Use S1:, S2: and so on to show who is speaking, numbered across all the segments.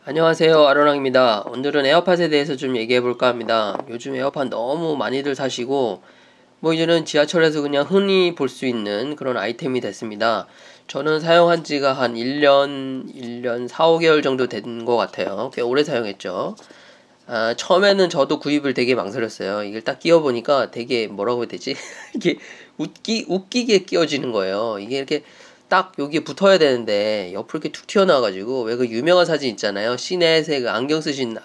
S1: 안녕하세요, 아로랑입니다. 오늘은 에어팟에 대해서 좀 얘기해 볼까 합니다. 요즘 에어팟 너무 많이들 사시고 이제는 지하철에서 그냥 흔히 볼 수 있는 그런 아이템이 됐습니다. 저는 사용한 지가 한 1년 4, 5개월 정도 된 것 같아요. 꽤 오래 사용했죠. 처음에는 저도 구입을 되게 망설였어요. 이걸 딱 끼워보니까 되게 뭐라고 해야 되지? 이게 웃기게 끼워지는 거예요. 이게 이렇게 딱 여기에 붙어야 되는데 옆으로 이렇게 툭 튀어나와가지고, 왜 그 유명한 사진 있잖아요. 시내에서 그 안경 쓰신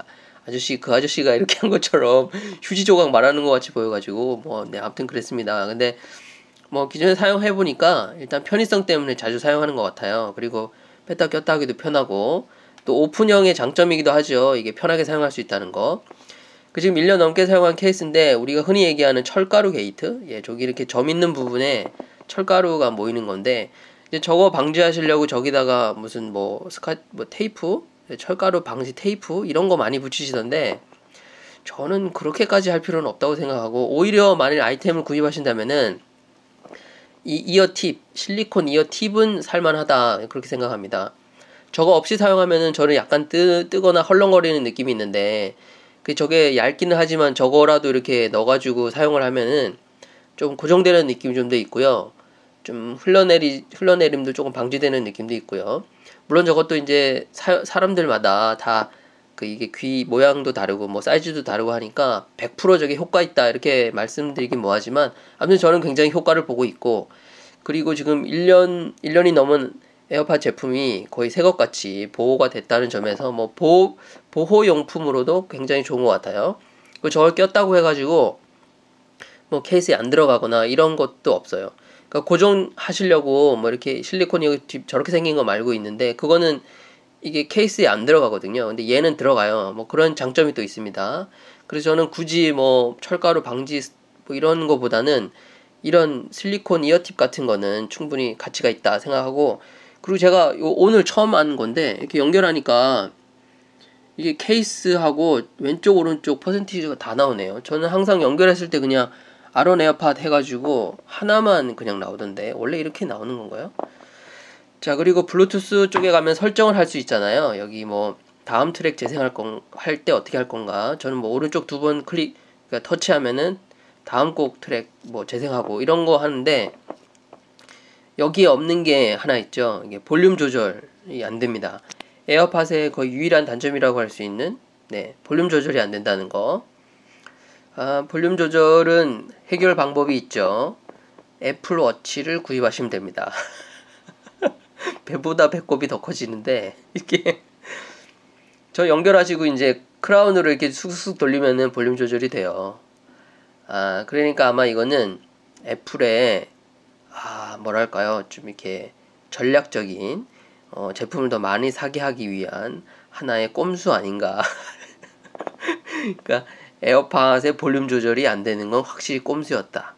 S1: 아저씨, 그 아저씨가 이렇게 한 것처럼 휴지 조각 말하는 것 같이 보여가지고 네, 아무튼 그랬습니다. 근데 기존에 사용해보니까 일단 편의성 때문에 자주 사용하는 것 같아요. 그리고 뺐다 꼈다 하기도 편하고, 또 오픈형의 장점이기도 하죠. 이게 편하게 사용할 수 있다는 거. 지금 1년 넘게 사용한 케이스인데, 우리가 흔히 얘기하는 철가루 게이트, 저기 이렇게 점 있는 부분에 철가루가 모이는 건데, 이제 저거 방지하시려고 저기다가 무슨 테이프, 철가루 방지 테이프 이런 거 많이 붙이시던데, 저는 그렇게까지 할 필요는 없다고 생각하고, 오히려 만일 아이템을 구입하신다면은 이 이어팁, 실리콘 이어팁은 살만하다, 그렇게 생각합니다. 저거 없이 사용하면은 저는 약간 뜨거나 헐렁거리는 느낌이 있는데, 저게 얇기는 하지만 저거라도 이렇게 넣어가지고 사용을 하면은 좀 고정되는 느낌이 좀 더 있고요. 좀 흘러내림도 조금 방지되는 느낌도 있고요. 물론 저것도 이제 사람들마다 다 이게 귀 모양도 다르고 사이즈도 다르고 하니까 100% 저게 효과 있다 이렇게 말씀드리긴 뭐하지만, 아무튼 저는 굉장히 효과를 보고 있고, 그리고 지금 1년이 넘은 에어팟 제품이 거의 새 것 같이 보호가 됐다는 점에서 보호용품으로도 굉장히 좋은 것 같아요. 저걸 꼈다고 해가지고 케이스에 안 들어가거나 이런 것도 없어요. 그러니까 고정하시려고 이렇게 실리콘이 저렇게 생긴 거 말고 있는데, 그거는 이게 케이스에 안 들어가거든요. 근데 얘는 들어가요. 그런 장점이 또 있습니다. 그래서 저는 굳이 철가루 방지 이런 거보다는 이런 실리콘 이어팁 같은 거는 충분히 가치가 있다 생각하고, 그리고 제가 오늘 처음 한 건데 이렇게 연결하니까 이게 케이스하고 왼쪽 오른쪽 퍼센티지가 다 나오네요. 저는 항상 연결했을 때 그냥 아론 에어팟 해가지고 하나만 그냥 나오던데, 원래 이렇게 나오는 건가요? 자, 그리고 블루투스 쪽에 가면 설정을 할 수 있잖아요. 여기 다음 트랙 할 때 어떻게 할 건가. 저는 오른쪽 2번 그러니까 터치하면은 다음 곡 트랙 재생하고 이런 거 하는데, 여기에 없는 게 하나 있죠. 이게 볼륨 조절이 안 됩니다. 에어팟의 거의 유일한 단점이라고 할 수 있는, 볼륨 조절이 안 된다는 거. 볼륨 조절은 해결 방법이 있죠. 애플 워치를 구입하시면 됩니다. 배보다 배꼽이 더 커지는데, 이게 저 연결하시고 이제 크라운으로 이렇게 쑥쑥 돌리면은 볼륨 조절이 돼요. 그러니까 아마 이거는 애플의 뭐랄까요, 좀 이렇게 전략적인 제품을 더 많이 사게 하기 위한 하나의 꼼수 아닌가. 그러니까 에어팟의 볼륨 조절이 안 되는 건 확실히 꼼수였다.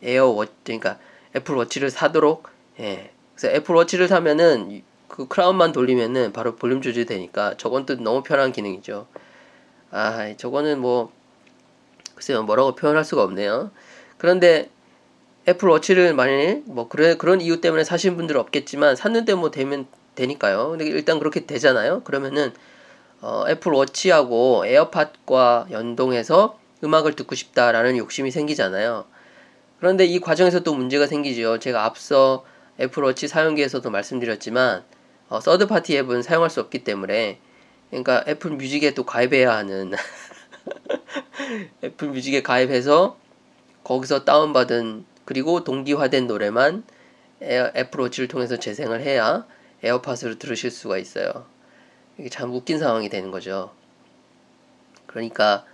S1: 그러니까 애플 워치를 사도록, 그래서 애플 워치를 사면은 그 크라운만 돌리면은 바로 볼륨 조절이 되니까, 저건 또 너무 편한 기능이죠. 저거는 글쎄요, 뭐라고 표현할 수가 없네요. 그런데 애플 워치를 만일 그런 이유 때문에 사신 분들은 없겠지만, 샀는데 되면 되니까요. 근데 일단 그렇게 되잖아요. 그러면은 애플 워치하고 에어팟과 연동해서 음악을 듣고 싶다라는 욕심이 생기잖아요. 그런데 이 과정에서 또 문제가 생기죠. 제가 앞서 애플 워치 사용기에서도 말씀드렸지만, 서드 파티 앱은 사용할 수 없기 때문에, 그러니까 애플 뮤직에 또 가입해야 하는 애플 뮤직에 가입해서 거기서 다운받은, 그리고 동기화된 노래만 애플 워치를 통해서 재생을 해야 에어팟으로 들으실 수가 있어요. 이게 참 웃긴 상황이 되는 거죠. 그러니까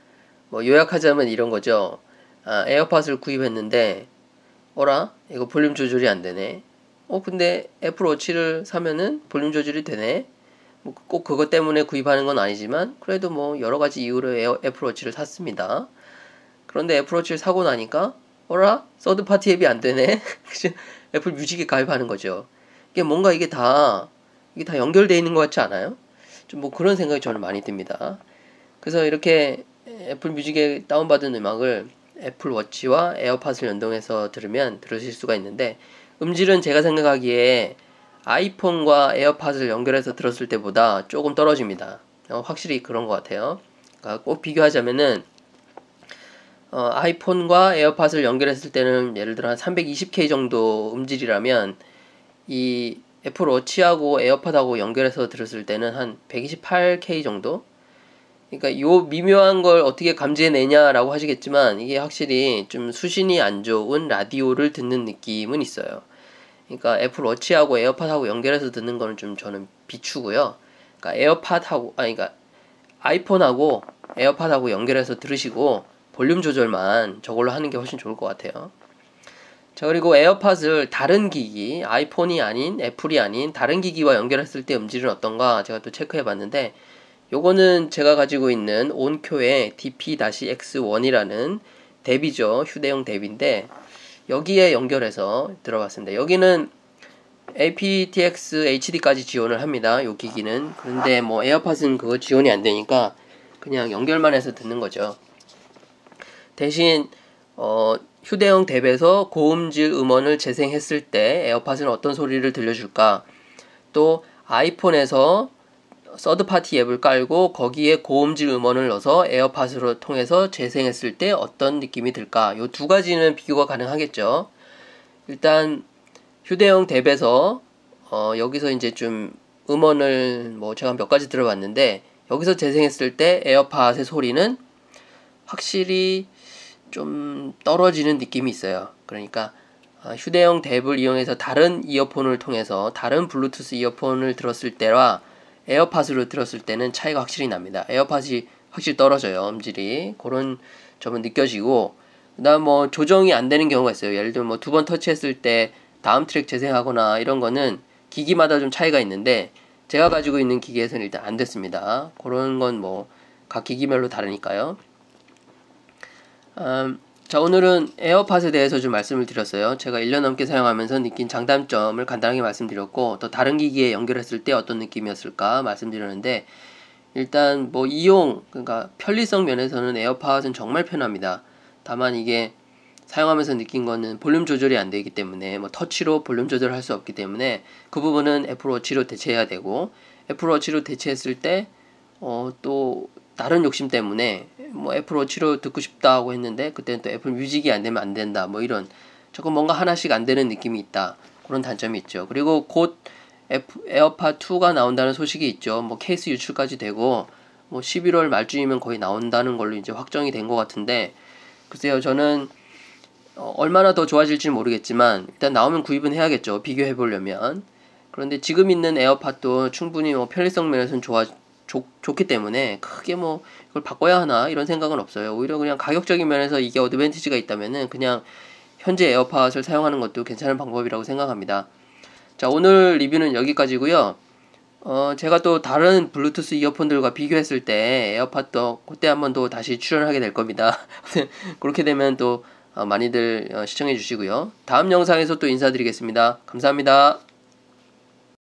S1: 요약하자면 이런 거죠. 에어팟을 구입했는데, 이거 볼륨 조절이 안 되네. 근데 애플 워치를 사면은 볼륨 조절이 되네. 꼭 그것 때문에 구입하는 건 아니지만, 그래도 여러 가지 이유로 애플 워치를 샀습니다. 그런데 애플 워치를 사고 나니까 서드 파티 앱이 안 되네. 애플 뮤직에 가입하는 거죠. 이게 다 연결되어 있는 것 같지 않아요? 좀 그런 생각이 저는 많이 듭니다. 그래서 이렇게 애플 뮤직에 다운받은 음악을 애플 워치와 에어팟을 연동해서 들으실 수가 있는데, 음질은 제가 생각하기에 아이폰과 에어팟을 연결해서 들었을 때보다 조금 떨어집니다. 확실히 그런 것 같아요. 그러니까 꼭 비교하자면은 아이폰과 에어팟을 연결했을 때는 예를 들어 한 320K 정도 음질이라면 이 애플 워치하고 에어팟하고 연결해서 들었을 때는 한 128K 정도? 그러니까 요 미묘한 걸 어떻게 감지해내냐라고 하시겠지만 이게 확실히 좀 수신이 안 좋은 라디오를 듣는 느낌은 있어요. 그러니까 애플 워치하고 에어팟하고 연결해서 듣는 거는 좀 저는 비추고요. 그러니까 그러니까 아이폰하고 에어팟하고 연결해서 들으시고 볼륨 조절만 저걸로 하는 게 훨씬 좋을 것 같아요. 자, 그리고 에어팟을 다른 기기, 아이폰이 아닌, 애플이 아닌 다른 기기와 연결했을 때 음질은 어떤가 제가 또 체크해 봤는데 요거는 제가 가지고 있는 온큐의 DP-X1이라는 뎁이죠. 휴대용 뎁인데 여기에 연결해서 들어봤습니다. 여기는 aptX HD까지 지원을 합니다. 요 기기는. 그런데 뭐 에어팟은 그거 지원이 안 되니까 그냥 연결만 해서 듣는 거죠. 대신 휴대용 뎁에서 고음질 음원을 재생했을 때 에어팟은 어떤 소리를 들려줄까? 또 아이폰에서 서드파티 앱을 깔고 거기에 고음질 음원을 넣어서 에어팟으로 통해서 재생했을 때 어떤 느낌이 들까? 요 두 가지는 비교가 가능하겠죠. 일단 휴대용 뎁에서 여기서 이제 좀 음원을 뭐 제가 몇 가지 들어봤는데 여기서 재생했을 때 에어팟의 소리는 확실히 좀 떨어지는 느낌이 있어요. 그러니까 휴대용 뎁을 이용해서 다른 이어폰을 통해서 다른 블루투스 이어폰을 들었을 때와 에어팟으로 들었을 때는 차이가 확실히 납니다. 에어팟이 확실히 떨어져요. 음질이. 그런 점은 느껴지고 그다음 뭐 조정이 안 되는 경우가 있어요. 예를 들면 뭐 두 번 터치했을 때 다음 트랙 재생하거나 이런 거는 기기마다 좀 차이가 있는데 제가 가지고 있는 기기에서는 일단 안 됐습니다. 그런 건 뭐 각 기기별로 다르니까요. 자, 오늘은 에어팟에 대해서 좀 말씀을 드렸어요. 제가 1년 넘게 사용하면서 느낀 장단점을 간단하게 말씀드렸고 또 다른 기기에 연결했을 때 어떤 느낌이었을까 말씀드렸는데 일단 뭐 그러니까 편리성 면에서는 에어팟은 정말 편합니다. 다만 이게 사용하면서 느낀 거는 볼륨 조절이 안 되기 때문에 뭐 터치로 볼륨 조절을 할 수 없기 때문에 그 부분은 애플워치로 대체해야 되고 애플워치로 대체했을 때 또 다른 욕심 때문에 뭐 애플워치로 듣고 싶다고 했는데 그때는 또 애플 뮤직이 안 되면 안 된다 뭐 이런 조금 뭔가 하나씩 안 되는 느낌이 있다 그런 단점이 있죠. 그리고 곧 에어팟 2가 나온다는 소식이 있죠. 뭐 케이스 유출까지 되고 뭐 11월 말쯤이면 거의 나온다는 걸로 이제 확정이 된 것 같은데 글쎄요 저는 얼마나 더 좋아질지는 모르겠지만 일단 나오면 구입은 해야겠죠. 비교해 보려면. 그런데 지금 있는 에어팟도 충분히 뭐 편리성 면에서는 좋기 때문에 크게 뭐 이걸 바꿔야 하나 이런 생각은 없어요. 오히려 그냥 가격적인 면에서 이게 어드밴티지가 있다면은 그냥 현재 에어팟을 사용하는 것도 괜찮은 방법이라고 생각합니다. 자, 오늘 리뷰는 여기까지고요. 제가 또 다른 블루투스 이어폰들과 비교했을 때 에어팟도 그때 한번 또 다시 출연하게 될 겁니다. 그렇게 되면 또 많이들 시청해 주시고요. 다음 영상에서 또 인사드리겠습니다. 감사합니다.